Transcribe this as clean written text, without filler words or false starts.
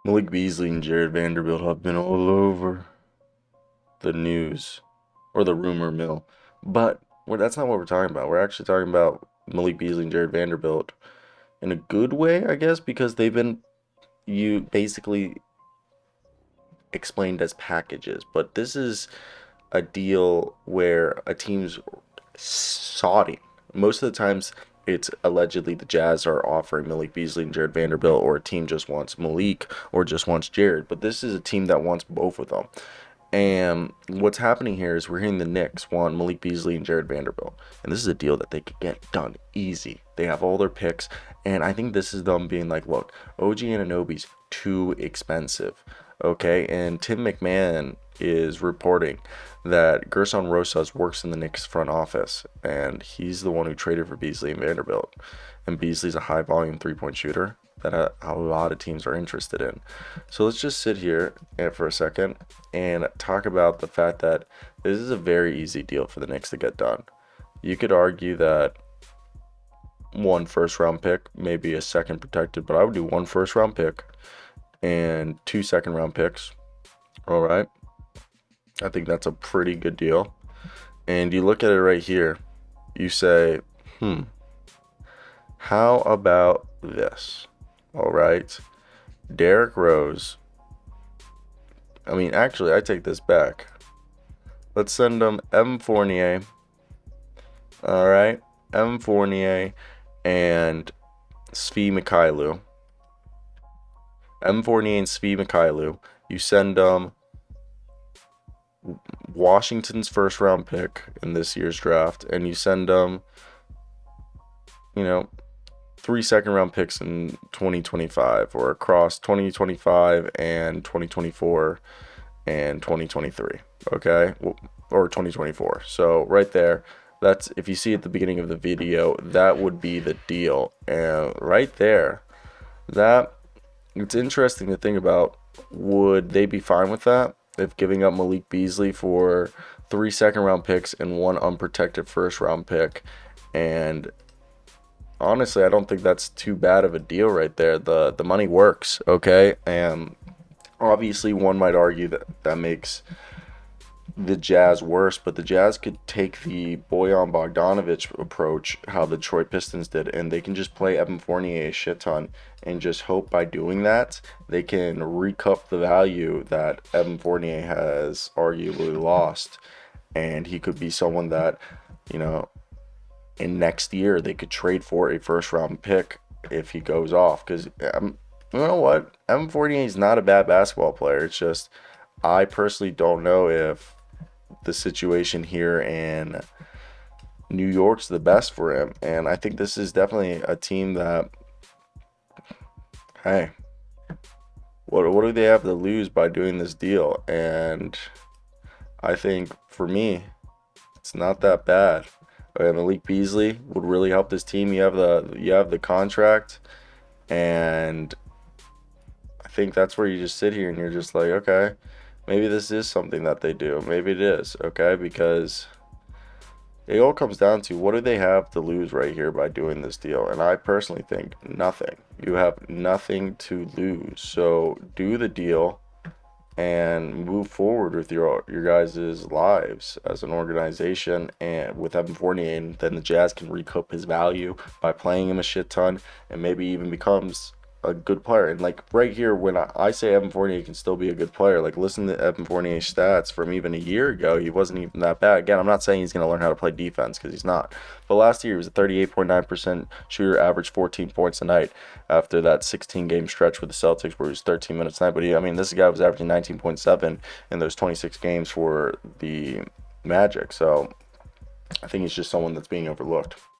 Malik Beasley and Jared Vanderbilt have been all over the news or the rumor mill. But that's not what we're talking about. We're actually talking about Malik Beasley and Jared Vanderbilt in a good way, I guess, because they've been you basically explained as packages. But this is a deal where a team's sought. Most of the times, it's allegedly the Jazz are offering Malik Beasley and Jared Vanderbilt, or a team just wants Malik or just wants Jared. But this is a team that wants both of them. And what's happening here is we're hearing the Knicks want Malik Beasley and Jared Vanderbilt. And this is a deal that they could get done easy. They have all their picks. And I think this is them being like, look, OG Anunoby's too expensive. Okay. And Tim MacMahon is reporting that Gersson Rosas works in the Knicks front office. And he's the one who traded for Beasley and Vanderbilt. And Beasley's a high volume 3-point shooter that a lot of teams are interested in. So let's just sit here for a second and talk about the fact that this is a very easy deal for the Knicks to get done. You could argue that one first round pick, maybe a second protected, but I would do one first round pick and 2 second round picks. All right. I think that's a pretty good deal. And you look at it right here, you say, how about this? All right. Derrick Rose. Actually, I take this back. Let's send them Evan Fournier. All right. Evan Fournier and Svi Mikhailuk. Evan Fournier and Svi Mikhailuk. You send them Washington's first round pick in this year's draft, and you send them, 3 second round picks in 2025 or across 2025 and 2024 and 2023. Okay. Or 2024. So right there, that's, if you see at the beginning of the video, that would be the deal. And right there, that it's interesting to think about. Would they be fine with that if giving up Malik Beasley for 3 second round picks and 1 unprotected first round pick? And honestly, I don't think that's too bad of a deal right there. The money works, okay? And obviously one might argue that makes the Jazz worse, but the Jazz could take the Bojan Bogdanovic approach, how the Detroit Pistons did, and they can just play Evan Fournier a shit ton and just hope by doing that they can recoup the value that Evan Fournier has arguably lost. And he could be someone that, in next year they could trade for a first round pick if he goes off. Because you know what, Evan Fournier is not a bad basketball player. It's just I personally don't know if the situation here in New York's the best for him. And I think this is definitely a team that, hey, what do they have to lose by doing this deal? And I think for me, it's not that bad. Malik Beasley would really help this team. You have the contract, and I think that's where you just sit here and you're just like, okay, maybe this is something that they do. Maybe it is, okay, because it all comes down to what do they have to lose right here by doing this deal? And I personally think nothing. You have nothing to lose. So do the deal and move forward with your guys' lives as an organization, and with Evan Fournier, and then the Jazz can recoup his value by playing him a shit ton and maybe even becomes a good player. And like right here, when I say Evan Fournier can still be a good player, like listen to Evan Fournier's stats from even a year ago. He wasn't even that bad. Again, I'm not saying he's going to learn how to play defense, because he's not. But last year he was a 38.9% shooter, averaged 14 points a night after that 16-game stretch with the Celtics where he was 13 minutes a night. But this guy was averaging 19.7 in those 26 games for the Magic. So I think he's just someone that's being overlooked.